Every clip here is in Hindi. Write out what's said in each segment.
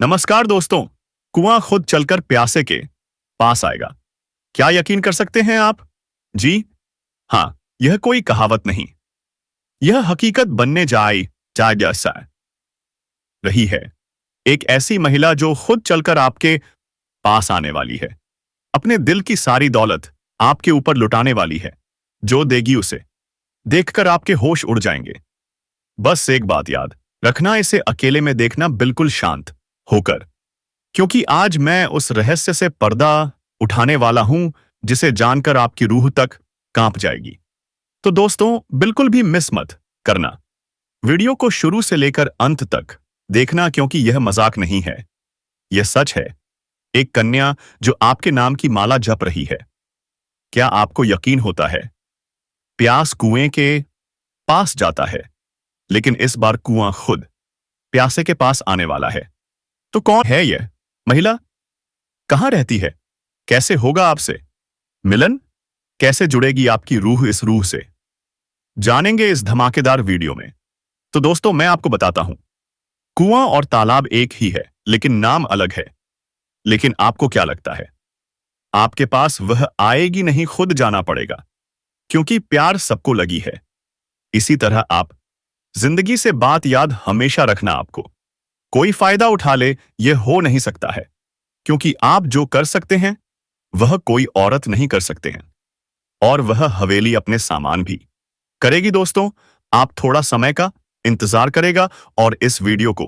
नमस्कार दोस्तों। कुआं खुद चलकर प्यासे के पास आएगा, क्या यकीन कर सकते हैं आप? जी हाँ, यह कोई कहावत नहीं, यह हकीकत बनने जाए जाए जैसा रही है। एक ऐसी महिला जो खुद चलकर आपके पास आने वाली है, अपने दिल की सारी दौलत आपके ऊपर लुटाने वाली है। जो देगी उसे देखकर आपके होश उड़ जाएंगे। बस एक बात याद रखना, इसे अकेले में देखना, बिल्कुल शांत होकर, क्योंकि आज मैं उस रहस्य से पर्दा उठाने वाला हूं जिसे जानकर आपकी रूह तक कांप जाएगी। तो दोस्तों, बिल्कुल भी मिस मत करना, वीडियो को शुरू से लेकर अंत तक देखना, क्योंकि यह मजाक नहीं है, यह सच है। एक कन्या जो आपके नाम की माला जप रही है। क्या आपको यकीन होता है? प्यास कुएं के पास जाता है, लेकिन इस बार कुआं खुद प्यासे के पास आने वाला है। तो कौन है यह महिला? कहां रहती है? कैसे होगा आपसे मिलन? कैसे जुड़ेगी आपकी रूह इस रूह से? जानेंगे इस धमाकेदार वीडियो में। तो दोस्तों, मैं आपको बताता हूं, कुआं और तालाब एक ही है, लेकिन नाम अलग है। लेकिन आपको क्या लगता है, आपके पास वह आएगी नहीं, खुद जाना पड़ेगा, क्योंकि प्यार सबको लगी है। इसी तरह आप जिंदगी से बात याद हमेशा रखना, आपको कोई फायदा उठा ले यह हो नहीं सकता है, क्योंकि आप जो कर सकते हैं वह कोई औरत नहीं कर सकते हैं, और वह हवेली अपने सामान भी करेगी। दोस्तों, आप थोड़ा समय का इंतजार करेगा और इस वीडियो को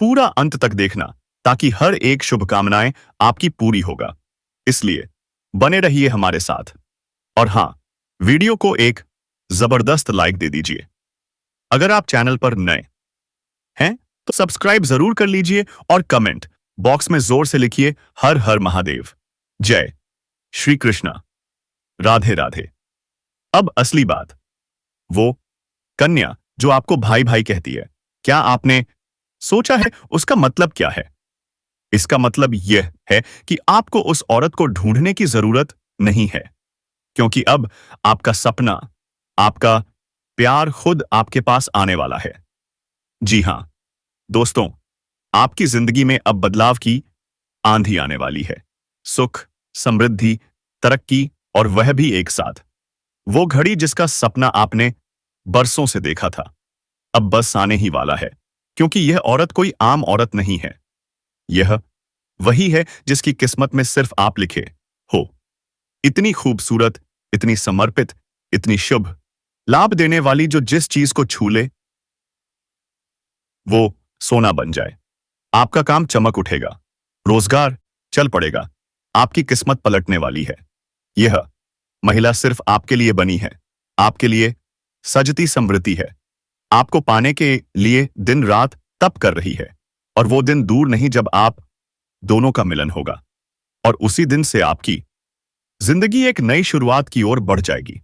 पूरा अंत तक देखना, ताकि हर एक शुभकामनाएं आपकी पूरी होगा। इसलिए बने रहिए हमारे साथ। और हां, वीडियो को एक जबरदस्त लाइक दे दीजिए। अगर आप चैनल पर नए हैं तो सब्सक्राइब जरूर कर लीजिए, और कमेंट बॉक्स में जोर से लिखिए हर हर महादेव, जय श्री कृष्णा, राधे राधे। अब असली बात, वो कन्या जो आपको भाई भाई कहती है, क्या आपने सोचा है उसका मतलब क्या है? इसका मतलब यह है कि आपको उस औरत को ढूंढने की जरूरत नहीं है, क्योंकि अब आपका सपना, आपका प्यार खुद आपके पास आने वाला है। जी हां दोस्तों, आपकी जिंदगी में अब बदलाव की आंधी आने वाली है। सुख, समृद्धि, तरक्की, और वह भी एक साथ। वो घड़ी जिसका सपना आपने बरसों से देखा था, अब बस आने ही वाला है, क्योंकि यह औरत कोई आम औरत नहीं है। यह वही है जिसकी किस्मत में सिर्फ आप लिखे हो। इतनी खूबसूरत, इतनी समर्पित, इतनी शुभ, लाभ देने वाली, जो जिस चीज को छू ले वो सोना बन जाए। आपका काम चमक उठेगा, रोजगार चल पड़ेगा, आपकी किस्मत पलटने वाली है। यह महिला सिर्फ आपके लिए बनी है, आपके लिए सजती समृद्धि है। आपको पाने के लिए दिन रात तप कर रही है, और वो दिन दूर नहीं जब आप दोनों का मिलन होगा, और उसी दिन से आपकी जिंदगी एक नई शुरुआत की ओर बढ़ जाएगी।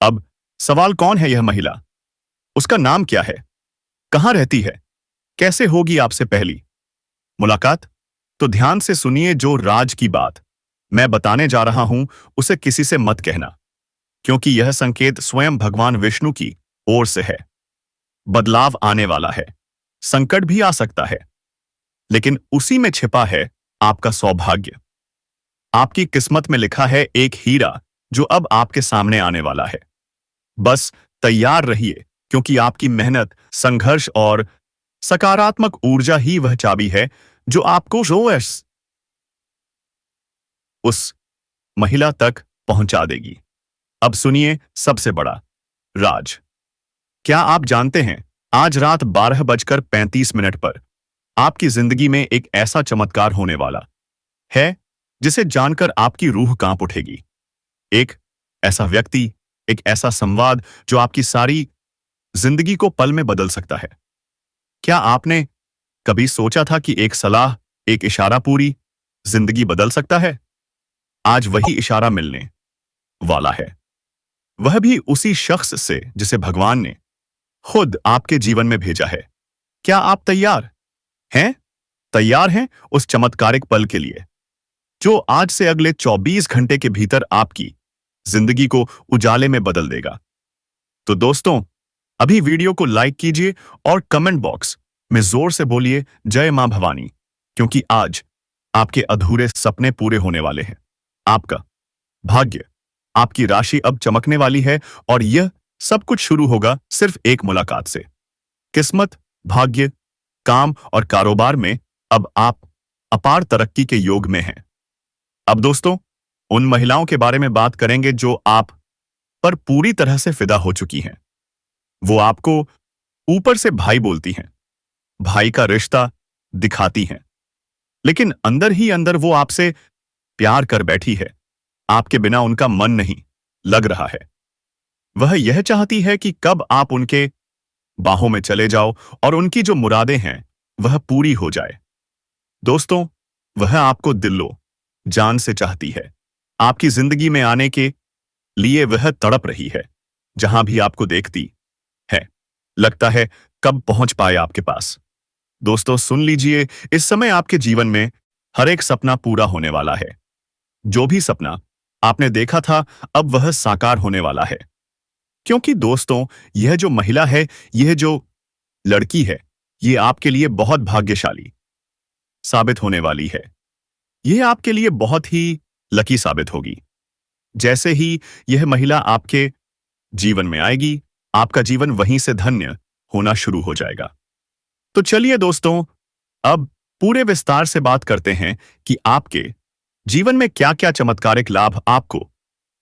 अब सवाल, कौन है यह महिला? उसका नाम क्या है? कहां रहती है? कैसे होगी आपसे पहली मुलाकात? तो ध्यान से सुनिए, जो राज की बात मैं बताने जा रहा हूं उसे किसी से मत कहना, क्योंकि यह संकेत स्वयं भगवान विष्णु की ओर से है। बदलाव आने वाला है, संकट भी आ सकता है, लेकिन उसी में छिपा है आपका सौभाग्य। आपकी किस्मत में लिखा है एक हीरा जो अब आपके सामने आने वाला है। बस तैयार रहिए, क्योंकि आपकी मेहनत, संघर्ष और सकारात्मक ऊर्जा ही वह चाबी है जो आपको रोज उस महिला तक पहुंचा देगी। अब सुनिए सबसे बड़ा राज। क्या आप जानते हैं, आज रात 12:35 पर आपकी जिंदगी में एक ऐसा चमत्कार होने वाला है जिसे जानकर आपकी रूह कांप उठेगी। एक ऐसा व्यक्ति, एक ऐसा संवाद जो आपकी सारी जिंदगी को पल में बदल सकता है। क्या आपने कभी सोचा था कि एक सलाह, एक इशारा पूरी जिंदगी बदल सकता है? आज वही इशारा मिलने वाला है, वह भी उसी शख्स से जिसे भगवान ने खुद आपके जीवन में भेजा है। क्या आप तैयार हैं? तैयार हैं उस चमत्कारिक पल के लिए जो आज से अगले 24 घंटे के भीतर आपकी जिंदगी को उजाले में बदल देगा? तो दोस्तों, अभी वीडियो को लाइक कीजिए और कमेंट बॉक्स में जोर से बोलिए जय मां भवानी, क्योंकि आज आपके अधूरे सपने पूरे होने वाले हैं। आपका भाग्य, आपकी राशि अब चमकने वाली है और यह सब कुछ शुरू होगा सिर्फ एक मुलाकात से। किस्मत, भाग्य, काम और कारोबार में अब आप अपार तरक्की के योग में हैं। अब दोस्तों, उन महिलाओं के बारे में बात करेंगे जो आप पर पूरी तरह से फिदा हो चुकी हैं। वो आपको ऊपर से भाई बोलती हैं, भाई का रिश्ता दिखाती हैं, लेकिन अंदर ही अंदर वो आपसे प्यार कर बैठी है। आपके बिना उनका मन नहीं लग रहा है। वह यह चाहती है कि कब आप उनके बाहों में चले जाओ और उनकी जो मुरादें हैं वह पूरी हो जाए। दोस्तों, वह आपको दिलो जान से चाहती है। आपकी जिंदगी में आने के लिए वह तड़प रही है। जहां भी आपको देखती है, लगता है कब पहुंच पाए आपके पास। दोस्तों सुन लीजिए, इस समय आपके जीवन में हर एक सपना पूरा होने वाला है। जो भी सपना आपने देखा था, अब वह साकार होने वाला है। क्योंकि दोस्तों, यह जो महिला है, यह जो लड़की है, ये आपके लिए बहुत भाग्यशाली साबित होने वाली है। यह आपके लिए बहुत ही लकी साबित होगी। जैसे ही यह महिला आपके जीवन में आएगी, आपका जीवन वहीं से धन्य होना शुरू हो जाएगा। तो चलिए दोस्तों, अब पूरे विस्तार से बात करते हैं कि आपके जीवन में क्या-क्या चमत्कारिक लाभ आपको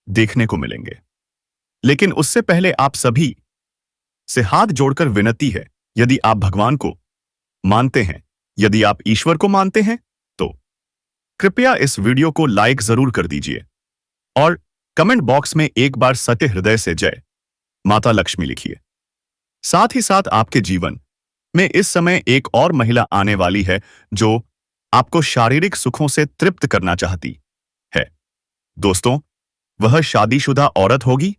देखने को मिलेंगे। लेकिन उससे पहले आप सभी से हाथ जोड़कर विनती है, यदि आप भगवान को मानते हैं, यदि आप ईश्वर को मानते हैं, तो कृपया इस वीडियो को लाइक जरूर कर दीजिए और कमेंट बॉक्स में एक बार सत्य हृदय से जय माता लक्ष्मी लिखिए। साथ ही साथ आपके जीवन में इस समय एक और महिला आने वाली है जो आपको शारीरिक सुखों से तृप्त करना चाहती है। दोस्तों, वह शादीशुदा औरत होगी।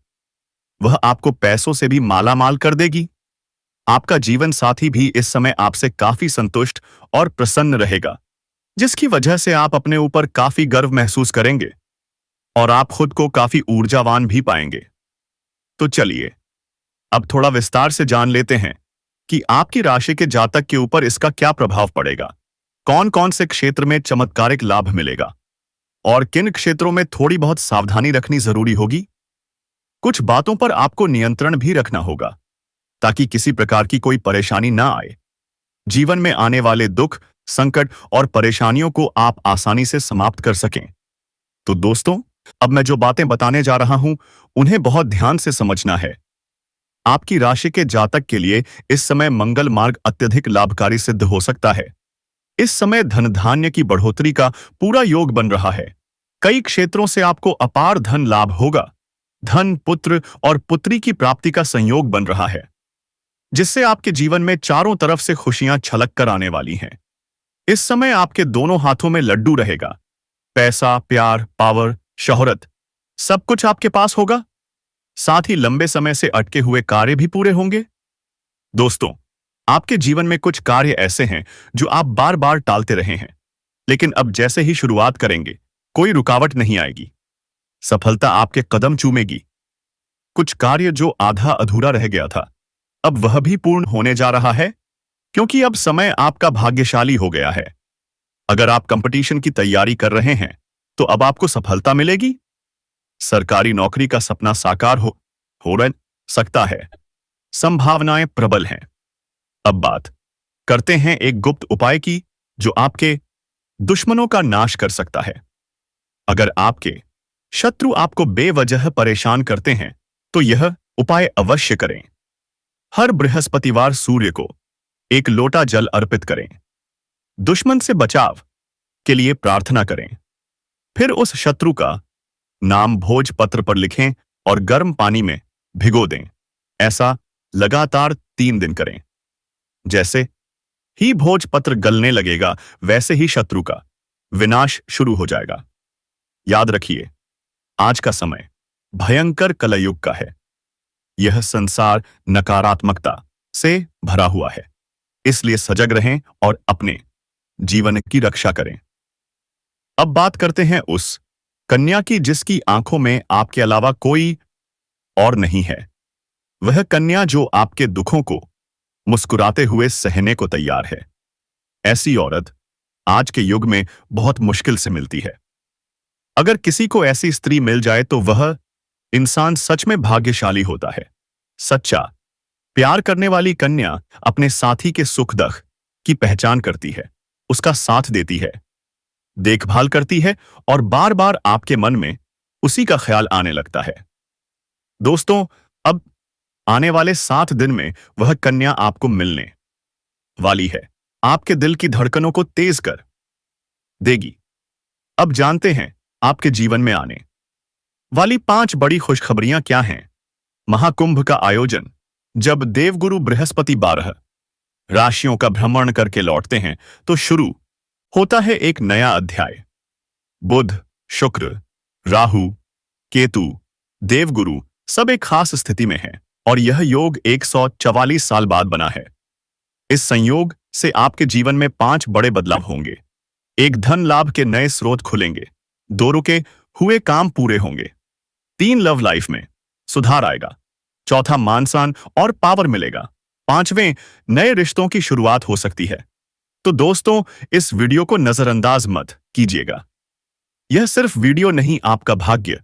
वह आपको पैसों से भी माला माल कर देगी। आपका जीवन साथी भी इस समय आपसे काफी संतुष्ट और प्रसन्न रहेगा, जिसकी वजह से आप अपने ऊपर काफी गर्व महसूस करेंगे और आप खुद को काफी ऊर्जावान भी पाएंगे। तो चलिए अब थोड़ा विस्तार से जान लेते हैं कि आपकी राशि के जातक के ऊपर इसका क्या प्रभाव पड़ेगा, कौन कौन से क्षेत्र में चमत्कारिक लाभ मिलेगा और किन क्षेत्रों में थोड़ी बहुत सावधानी रखनी जरूरी होगी। कुछ बातों पर आपको नियंत्रण भी रखना होगा ताकि किसी प्रकार की कोई परेशानी ना आए। जीवन में आने वाले दुख, संकट और परेशानियों को आप आसानी से समाप्त कर सकें। तो दोस्तों, अब मैं जो बातें बताने जा रहा हूं, उन्हें बहुत ध्यान से समझना है। आपकी राशि के जातक के लिए इस समय मंगल मार्ग अत्यधिक लाभकारी सिद्ध हो सकता है। इस समय धन धान्य की बढ़ोतरी का पूरा योग बन रहा है। कई क्षेत्रों से आपको अपार धन लाभ होगा। धन, पुत्र और पुत्री की प्राप्ति का संयोग बन रहा है, जिससे आपके जीवन में चारों तरफ से खुशियां छलक कर आने वाली हैं। इस समय आपके दोनों हाथों में लड्डू रहेगा। पैसा, प्यार, पावर, शोहरत, सब कुछ आपके पास होगा। साथ ही लंबे समय से अटके हुए कार्य भी पूरे होंगे। दोस्तों, आपके जीवन में कुछ कार्य ऐसे हैं जो आप बार बार टालते रहे हैं, लेकिन अब जैसे ही शुरुआत करेंगे, कोई रुकावट नहीं आएगी। सफलता आपके कदम चूमेगी। कुछ कार्य जो आधा अधूरा रह गया था, अब वह भी पूर्ण होने जा रहा है, क्योंकि अब समय आपका भाग्यशाली हो गया है। अगर आप कंपटीशन की तैयारी कर रहे हैं, तो अब आपको सफलता मिलेगी। सरकारी नौकरी का सपना साकार हो सकता है। संभावनाएं प्रबल हैं। अब बात करते हैं एक गुप्त उपाय की, जो आपके दुश्मनों का नाश कर सकता है। अगर आपके शत्रु आपको बेवजह परेशान करते हैं, तो यह उपाय अवश्य करें। हर बृहस्पतिवार सूर्य को एक लोटा जल अर्पित करें। दुश्मन से बचाव के लिए प्रार्थना करें। फिर उस शत्रु का नाम भोजपत्र पर लिखें और गर्म पानी में भिगो दें। ऐसा लगातार 3 दिन करें। जैसे ही भोजपत्र गलने लगेगा, वैसे ही शत्रु का विनाश शुरू हो जाएगा। याद रखिए, आज का समय भयंकर कलयुग का है। यह संसार नकारात्मकता से भरा हुआ है, इसलिए सजग रहें और अपने जीवन की रक्षा करें। अब बात करते हैं उस कन्या की जिसकी आंखों में आपके अलावा कोई और नहीं है। वह कन्या जो आपके दुखों को मुस्कुराते हुए सहने को तैयार है। ऐसी औरत आज के युग में बहुत मुश्किल से मिलती है। अगर किसी को ऐसी स्त्री मिल जाए तो वह इंसान सच में भाग्यशाली होता है। सच्चा प्यार करने वाली कन्या अपने साथी के सुख दुख की पहचान करती है, उसका साथ देती है, देखभाल करती है और बार बार आपके मन में उसी का ख्याल आने लगता है। दोस्तों, अब आने वाले 7 दिन में वह कन्या आपको मिलने वाली है, आपके दिल की धड़कनों को तेज कर देगी। अब जानते हैं आपके जीवन में आने वाली 5 बड़ी खुशखबरियां क्या हैं। महाकुंभ का आयोजन। जब देवगुरु बृहस्पति 12 राशियों का भ्रमण करके लौटते हैं तो शुरू होता है एक नया अध्याय। बुध, शुक्र, राहु, केतु, देवगुरु सब एक खास स्थिति में हैं और यह योग 144 साल बाद बना है। इस संयोग से आपके जीवन में 5 बड़े बदलाव होंगे। एक, धन लाभ के नए स्रोत खुलेंगे। 2, रुके हुए काम पूरे होंगे। 3, लव लाइफ में सुधार आएगा। 4, मान सम्मान और पावर मिलेगा। 5वें, नए रिश्तों की शुरुआत हो सकती है। तो दोस्तों, इस वीडियो को नजरअंदाज मत कीजिएगा। यह सिर्फ वीडियो नहीं, आपका भाग्य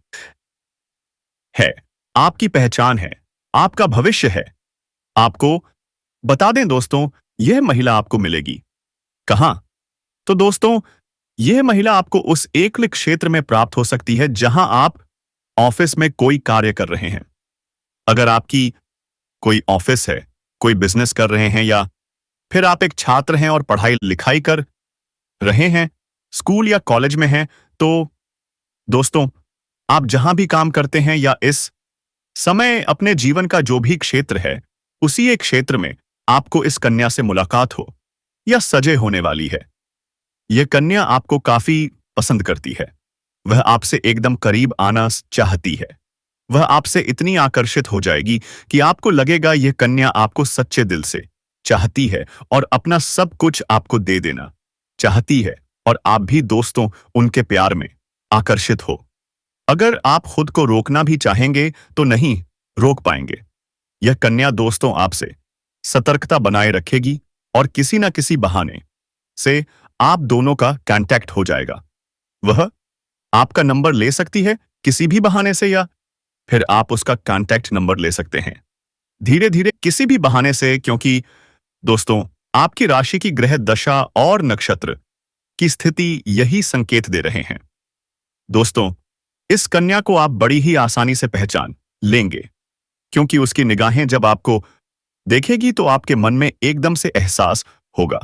है, आपकी पहचान है, आपका भविष्य है। आपको बता दें दोस्तों, यह महिला आपको मिलेगी कहां? तो दोस्तों, यह महिला आपको उस एकल क्षेत्र में प्राप्त हो सकती है जहां आप ऑफिस में कोई कार्य कर रहे हैं। अगर आपकी कोई ऑफिस है, कोई बिजनेस कर रहे हैं, या फिर आप एक छात्र हैं और पढ़ाई लिखाई कर रहे हैं, स्कूल या कॉलेज में हैं, तो दोस्तों, आप जहां भी काम करते हैं या इस समय अपने जीवन का जो भी क्षेत्र है, उसी एक क्षेत्र में आपको इस कन्या से मुलाकात हो या सजे होने वाली है। यह कन्या आपको काफी पसंद करती है। वह आपसे एकदम करीब आना चाहती है। वह आपसे इतनी आकर्षित हो जाएगी कि आपको लगेगा यह कन्या आपको सच्चे दिल से चाहती है और अपना सब कुछ आपको दे देना चाहती है, और आप भी दोस्तों उनके प्यार में आकर्षित हो। अगर आप खुद को रोकना भी चाहेंगे तो नहीं रोक पाएंगे। यह कन्या दोस्तों आपसे सतर्कता बनाए रखेगी और किसी न किसी बहाने से आप दोनों का कांटेक्ट हो जाएगा। वह आपका नंबर ले सकती है किसी भी बहाने से, या फिर आप उसका कांटेक्ट नंबर ले सकते हैं धीरे धीरे किसी भी बहाने से, क्योंकि दोस्तों आपकी राशि की ग्रह दशा और नक्षत्र की स्थिति यही संकेत दे रहे हैं। दोस्तों, इस कन्या को आप बड़ी ही आसानी से पहचान लेंगे, क्योंकि उसकी निगाहें जब आपको देखेगी तो आपके मन में एकदम से एहसास होगा,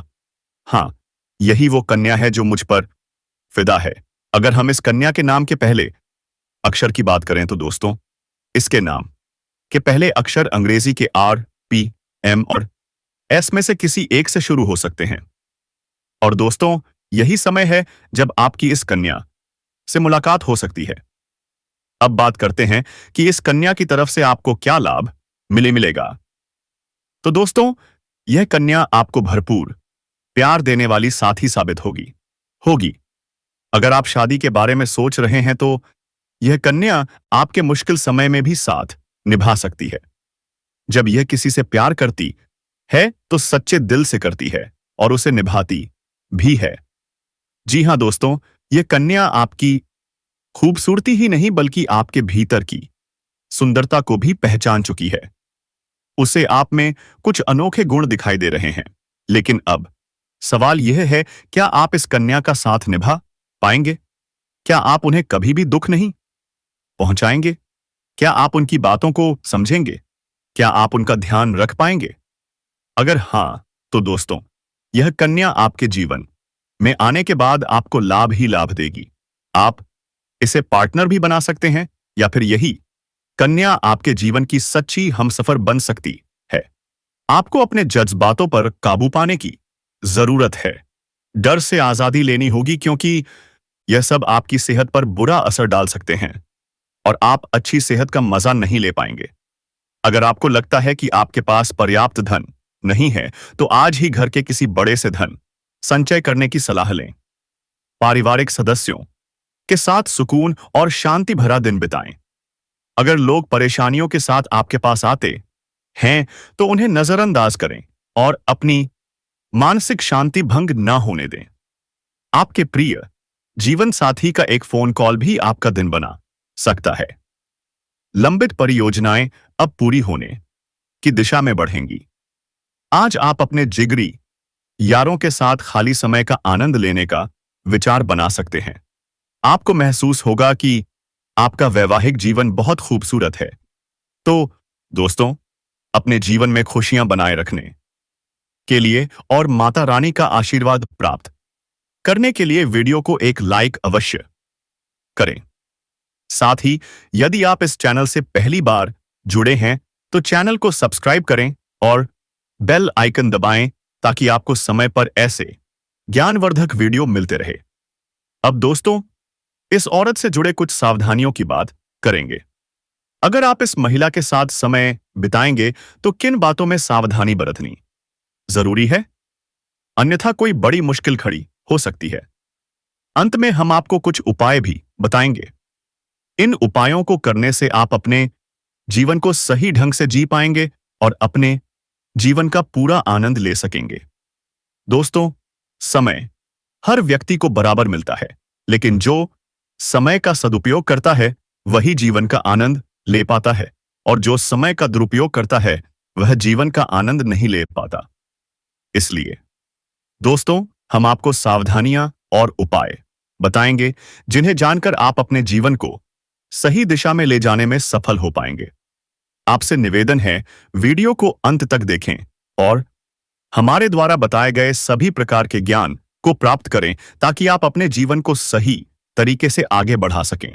हाँ, यही वो कन्या है जो मुझ पर फिदा है। अगर हम इस कन्या के नाम के पहले अक्षर की बात करें तो दोस्तों, इसके नाम के पहले अक्षर अंग्रेजी के आर, पी, एम और एस में से किसी एक से शुरू हो सकते हैं। और दोस्तों, यही समय है जब आपकी इस कन्या से मुलाकात हो सकती है। अब बात करते हैं कि इस कन्या की तरफ से आपको क्या लाभ मिलेगा। तो दोस्तों, यह कन्या आपको भरपूर प्यार देने वाली साथी साबित होगी। अगर आप शादी के बारे में सोच रहे हैं तो यह कन्या आपके मुश्किल समय में भी साथ निभा सकती है। जब यह किसी से प्यार करती है तो सच्चे दिल से करती है और उसे निभाती भी है। जी हां दोस्तों, यह कन्या आपकी खूबसूरती ही नहीं बल्कि आपके भीतर की सुंदरता को भी पहचान चुकी है। उसे आप में कुछ अनोखे गुण दिखाई दे रहे हैं। लेकिन अब सवाल यह है, क्या आप इस कन्या का साथ निभा पाएंगे? क्या आप उन्हें कभी भी दुख नहीं पहुंचाएंगे? क्या आप उनकी बातों को समझेंगे? क्या आप उनका ध्यान रख पाएंगे? अगर हां, तो दोस्तों, यह कन्या आपके जीवन में आने के बाद आपको लाभ ही लाभ देगी। आप इसे पार्टनर भी बना सकते हैं, या फिर यही कन्या आपके जीवन की सच्ची हमसफर बन सकती है। आपको अपने जज्बातों पर काबू पाने की जरूरत है। डर से आजादी लेनी होगी, क्योंकि यह सब आपकी सेहत पर बुरा असर डाल सकते हैं और आप अच्छी सेहत का मजा नहीं ले पाएंगे। अगर आपको लगता है कि आपके पास पर्याप्त धन नहीं है तो आज ही घर के किसी बड़े से धन संचय करने की सलाह लें। पारिवारिक सदस्यों के साथ सुकून और शांति भरा दिन बिताएं। अगर लोग परेशानियों के साथ आपके पास आते हैं तो उन्हें नजरअंदाज करें और अपनी मानसिक शांति भंग ना होने दें। आपके प्रिय जीवन साथी का एक फोन कॉल भी आपका दिन बना सकता है। लंबित परियोजनाएं अब पूरी होने की दिशा में बढ़ेंगी। आज आप अपने जिगरी यारों के साथ खाली समय का आनंद लेने का विचार बना सकते हैं। आपको महसूस होगा कि आपका वैवाहिक जीवन बहुत खूबसूरत है। तो दोस्तों, अपने जीवन में खुशियां बनाए रखने के लिए और माता रानी का आशीर्वाद प्राप्त करने के लिए वीडियो को एक लाइक अवश्य करें। साथ ही यदि आप इस चैनल से पहली बार जुड़े हैं तो चैनल को सब्सक्राइब करें और बेल आइकन दबाएं ताकि आपको समय पर ऐसे ज्ञानवर्धक वीडियो मिलते रहे। अब दोस्तों, इस औरत से जुड़े कुछ सावधानियों की बात करेंगे। अगर आप इस महिला के साथ समय बिताएंगे तो किन बातों में सावधानी बरतनी जरूरी है, अन्यथा कोई बड़ी मुश्किल खड़ी हो सकती है। अंत में हम आपको कुछ उपाय भी बताएंगे। इन उपायों को करने से आप अपने जीवन को सही ढंग से जी पाएंगे और अपने जीवन का पूरा आनंद ले सकेंगे। दोस्तों, समय हर व्यक्ति को बराबर मिलता है, लेकिन जो समय का सदुपयोग करता है वही जीवन का आनंद ले पाता है, और जो समय का दुरुपयोग करता है वह जीवन का आनंद नहीं ले पाता। इसलिए दोस्तों, हम आपको सावधानियां और उपाय बताएंगे जिन्हें जानकर आप अपने जीवन को सही दिशा में ले जाने में सफल हो पाएंगे। आपसे निवेदन है, वीडियो को अंत तक देखें और हमारे द्वारा बताए गए सभी प्रकार के ज्ञान को प्राप्त करें ताकि आप अपने जीवन को सही तरीके से आगे बढ़ा सकें।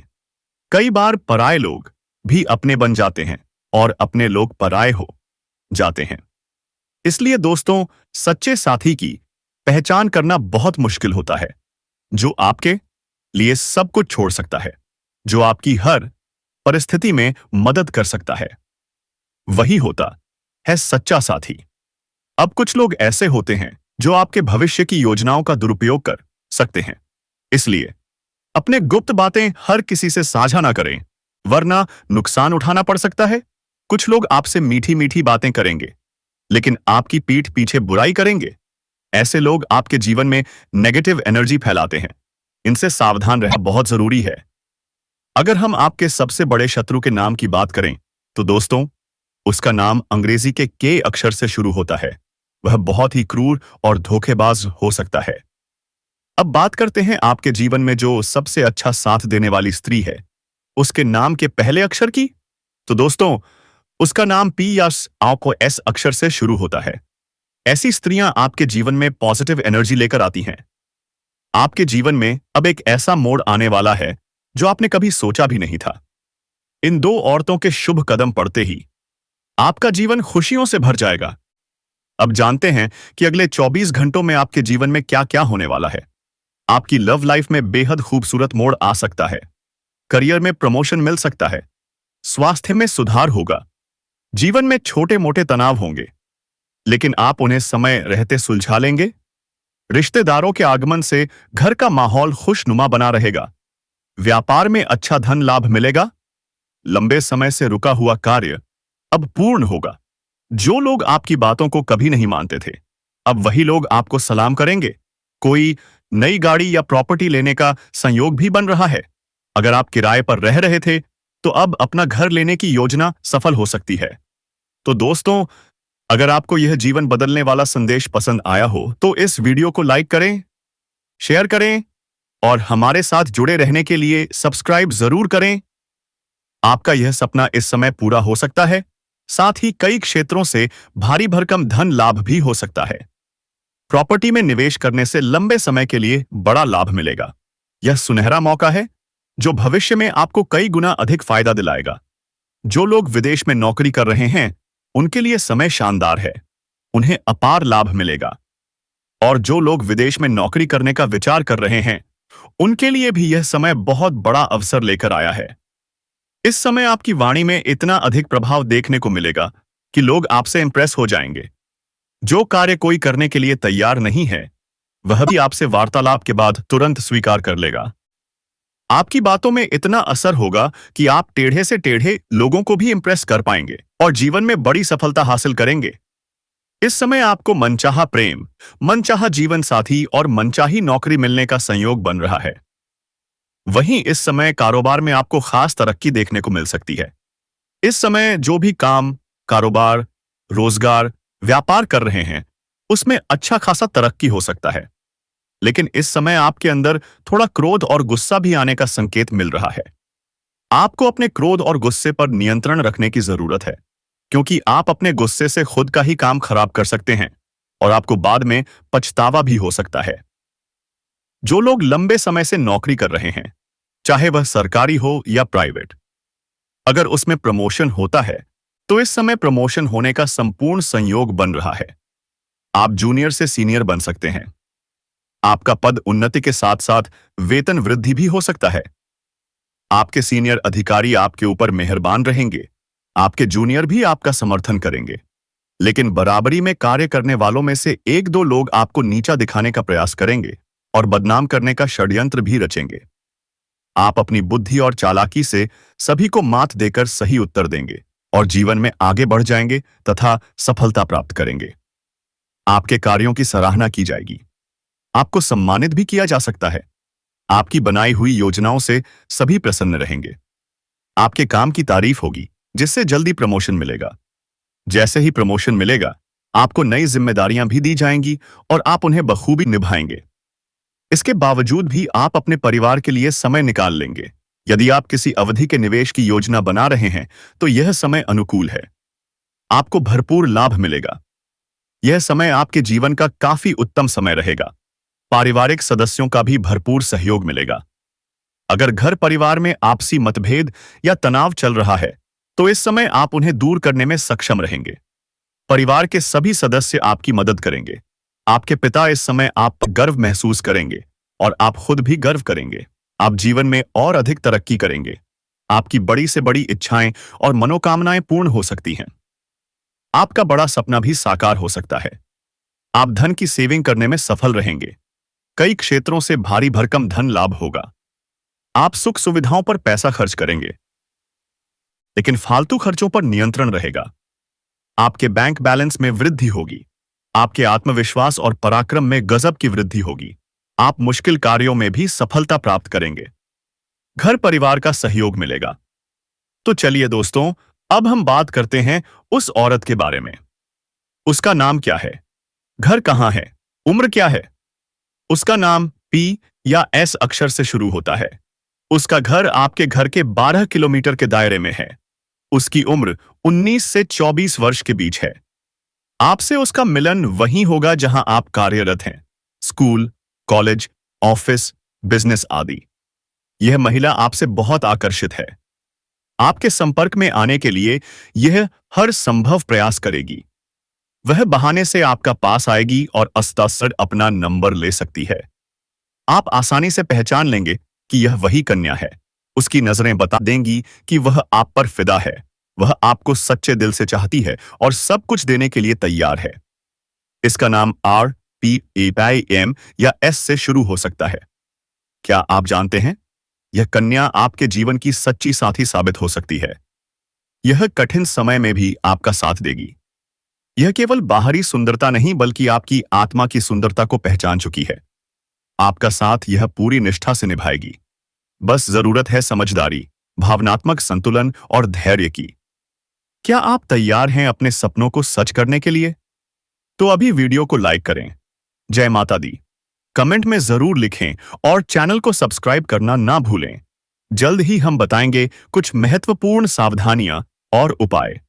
कई बार पराये लोग भी अपने बन जाते हैं और अपने लोग पराये हो जाते हैं। इसलिए दोस्तों, सच्चे साथी की पहचान करना बहुत मुश्किल होता है, जो आपके लिए सब कुछ छोड़ सकता है, जो आपकी हर परिस्थिति में मदद कर सकता है। वही होता है सच्चा साथी। अब कुछ लोग ऐसे होते हैं जो आपके भविष्य की योजनाओं का दुरुपयोग कर सकते हैं। इसलिए अपने गुप्त बातें हर किसी से साझा ना करें, वरना नुकसान उठाना पड़ सकता है। कुछ लोग आपसे मीठी मीठी बातें करेंगे, लेकिन आपकी पीठ पीछे बुराई करेंगे। ऐसे लोग आपके जीवन में नेगेटिव एनर्जी फैलाते हैं। इनसे सावधान रहना बहुत जरूरी है। अगर हम आपके सबसे बड़े शत्रु के नाम की बात करें तो दोस्तों, उसका नाम अंग्रेजी के के अक्षर से शुरू होता है। वह बहुत ही क्रूर और धोखेबाज हो सकता है। अब बात करते हैं आपके जीवन में जो सबसे अच्छा साथ देने वाली स्त्री है, उसके नाम के पहले अक्षर की। तो दोस्तों, उसका नाम पी या आपको एस अक्षर से शुरू होता है। ऐसी स्त्रियां आपके जीवन में पॉजिटिव एनर्जी लेकर आती हैं। आपके जीवन में अब एक ऐसा मोड़ आने वाला है जो आपने कभी सोचा भी नहीं था। इन दो औरतों के शुभ कदम पड़ते ही आपका जीवन खुशियों से भर जाएगा। अब जानते हैं कि अगले 24 घंटों में आपके जीवन में क्या क्या होने वाला है। आपकी लव लाइफ में बेहद खूबसूरत मोड़ आ सकता है। करियर में प्रमोशन मिल सकता है। स्वास्थ्य में सुधार होगा। जीवन में छोटे मोटे तनाव होंगे, लेकिन आप उन्हें समय रहते सुलझा लेंगे। रिश्तेदारों के आगमन से घर का माहौल खुशनुमा बना रहेगा। व्यापार में अच्छा धन लाभ मिलेगा। लंबे समय से रुका हुआ कार्य अब पूर्ण होगा। जो लोग आपकी बातों को कभी नहीं मानते थे, अब वही लोग आपको सलाम करेंगे। कोई नई गाड़ी या प्रॉपर्टी लेने का संयोग भी बन रहा है। अगर आप किराए पर रह रहे थे तो अब अपना घर लेने की योजना सफल हो सकती है। तो दोस्तों, अगर आपको यह जीवन बदलने वाला संदेश पसंद आया हो तो इस वीडियो को लाइक करें, शेयर करें और हमारे साथ जुड़े रहने के लिए सब्सक्राइब जरूर करें। आपका यह सपना इस समय पूरा हो सकता है। साथ ही कई क्षेत्रों से भारी भरकम धन लाभ भी हो सकता है। प्रॉपर्टी में निवेश करने से लंबे समय के लिए बड़ा लाभ मिलेगा। यह सुनहरा मौका है जो भविष्य में आपको कई गुना अधिक फायदा दिलाएगा। जो लोग विदेश में नौकरी कर रहे हैं उनके लिए समय शानदार है। उन्हें अपार लाभ मिलेगा। और जो लोग विदेश में नौकरी करने का विचार कर रहे हैं उनके लिए भी यह समय बहुत बड़ा अवसर लेकर आया है। इस समय आपकी वाणी में इतना अधिक प्रभाव देखने को मिलेगा कि लोग आपसे इंप्रेस हो जाएंगे। जो कार्य कोई करने के लिए तैयार नहीं है वह भी आपसे वार्तालाप के बाद तुरंत स्वीकार कर लेगा। आपकी बातों में इतना असर होगा कि आप टेढ़े से टेढ़े लोगों को भी इंप्रेस कर पाएंगे और जीवन में बड़ी सफलता हासिल करेंगे। इस समय आपको मनचाहा प्रेम, मनचाहा जीवन साथी और मनचाही नौकरी मिलने का संयोग बन रहा है। वहीं इस समय कारोबार में आपको खास तरक्की देखने को मिल सकती है। इस समय जो भी काम, कारोबार, रोजगार, व्यापार कर रहे हैं, उसमें अच्छा खासा तरक्की हो सकता है। लेकिन इस समय आपके अंदर थोड़ा क्रोध और गुस्सा भी आने का संकेत मिल रहा है। आपको अपने क्रोध और गुस्से पर नियंत्रण रखने की जरूरत है, क्योंकि आप अपने गुस्से से खुद का ही काम खराब कर सकते हैं और आपको बाद में पछतावा भी हो सकता है। जो लोग लंबे समय से नौकरी कर रहे हैं, चाहे वह सरकारी हो या प्राइवेट, अगर उसमें प्रमोशन होता है तो इस समय प्रमोशन होने का संपूर्ण संयोग बन रहा है। आप जूनियर से सीनियर बन सकते हैं। आपका पद उन्नति के साथ साथ वेतन वृद्धि भी हो सकता है। आपके सीनियर अधिकारी आपके ऊपर मेहरबान रहेंगे। आपके जूनियर भी आपका समर्थन करेंगे। लेकिन बराबरी में कार्य करने वालों में से एक दो लोग आपको नीचा दिखाने का प्रयास करेंगे और बदनाम करने का षड्यंत्र भी रचेंगे। आप अपनी बुद्धि और चालाकी से सभी को मात देकर सही उत्तर देंगे और जीवन में आगे बढ़ जाएंगे तथा सफलता प्राप्त करेंगे। आपके कार्यों की सराहना की जाएगी। आपको सम्मानित भी किया जा सकता है। आपकी बनाई हुई योजनाओं से सभी प्रसन्न रहेंगे। आपके काम की तारीफ होगी, जिससे जल्दी प्रमोशन मिलेगा। जैसे ही प्रमोशन मिलेगा, आपको नई जिम्मेदारियां भी दी जाएंगी और आप उन्हें बखूबी निभाएंगे। इसके बावजूद भी आप अपने परिवार के लिए समय निकाल लेंगे। यदि आप किसी अवधि के निवेश की योजना बना रहे हैं, तो यह समय अनुकूल है। आपको भरपूर लाभ मिलेगा। यह समय आपके जीवन का काफी उत्तम समय रहेगा। पारिवारिक सदस्यों का भी भरपूर सहयोग मिलेगा। अगर घर परिवार में आपसी मतभेद या तनाव चल रहा है, तो इस समय आप उन्हें दूर करने में सक्षम रहेंगे। परिवार के सभी सदस्य आपकी मदद करेंगे। आपके पिता इस समय आप पर गर्व महसूस करेंगे और आप खुद भी गर्व करेंगे। आप जीवन में और अधिक तरक्की करेंगे। आपकी बड़ी से बड़ी इच्छाएं और मनोकामनाएं पूर्ण हो सकती हैं। आपका बड़ा सपना भी साकार हो सकता है। आप धन की सेविंग करने में सफल रहेंगे। कई क्षेत्रों से भारी भरकम धन लाभ होगा। आप सुख सुविधाओं पर पैसा खर्च करेंगे, लेकिन फालतू खर्चों पर नियंत्रण रहेगा। आपके बैंक बैलेंस में वृद्धि होगी। आपके आत्मविश्वास और पराक्रम में गजब की वृद्धि होगी। आप मुश्किल कार्यों में भी सफलता प्राप्त करेंगे। घर परिवार का सहयोग मिलेगा। तो चलिए दोस्तों, अब हम बात करते हैं उस औरत के बारे में। उसका नाम क्या है? घर कहां है? उम्र क्या है? उसका नाम पी या एस अक्षर से शुरू होता है। उसका घर आपके घर के 12 किलोमीटर के दायरे में है। उसकी उम्र 19 से 24 वर्ष के बीच है। आपसे उसका मिलन वहीं होगा जहां आप कार्यरत हैं, स्कूल, कॉलेज, ऑफिस, बिजनेस आदि। यह महिला आपसे बहुत आकर्षित है। आपके संपर्क में आने के लिए यह हर संभव प्रयास करेगी। वह बहाने से आपका पास आएगी और अस्तासर अपना नंबर ले सकती है। आप आसानी से पहचान लेंगे कि यह वही कन्या है। उसकी नजरें बता देंगी कि वह आप पर फिदा है। वह आपको सच्चे दिल से चाहती है और सब कुछ देने के लिए तैयार है। इसका नाम आर, पी, एम या एस से शुरू हो सकता है। क्या आप जानते हैं, यह कन्या आपके जीवन की सच्ची साथी साबित हो सकती है। यह कठिन समय में भी आपका साथ देगी। यह केवल बाहरी सुंदरता नहीं, बल्कि आपकी आत्मा की सुंदरता को पहचान चुकी है। आपका साथ यह पूरी निष्ठा से निभाएगी। बस जरूरत है समझदारी, भावनात्मक संतुलन और धैर्य की। क्या आप तैयार हैं अपने सपनों को सच करने के लिए? तो अभी वीडियो को लाइक करें। जय माता दी कमेंट में जरूर लिखें और चैनल को सब्सक्राइब करना ना भूलें। जल्द ही हम बताएंगे कुछ महत्वपूर्ण सावधानियां और उपाय।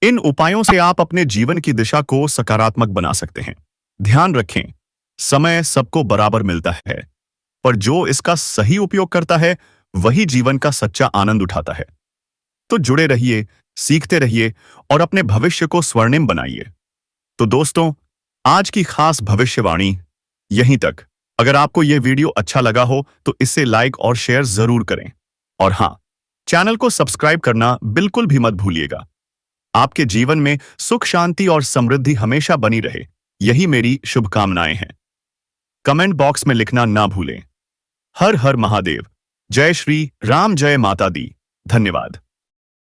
इन उपायों से आप अपने जीवन की दिशा को सकारात्मक बना सकते हैं। ध्यान रखें, समय सबको बराबर मिलता है, पर जो इसका सही उपयोग करता है वही जीवन का सच्चा आनंद उठाता है। तो जुड़े रहिए, सीखते रहिए और अपने भविष्य को स्वर्णिम बनाइए। तो दोस्तों, आज की खास भविष्यवाणी यहीं तक। अगर आपको यह वीडियो अच्छा लगा हो तो इसे लाइक और शेयर जरूर करें। और हां, चैनल को सब्सक्राइब करना बिल्कुल भी मत भूलिएगा। आपके जीवन में सुख, शांति और समृद्धि हमेशा बनी रहे, यही मेरी शुभकामनाएं हैं। कमेंट बॉक्स में लिखना ना भूलें। हर हर महादेव। जय श्री राम, जय माता दी। धन्यवाद।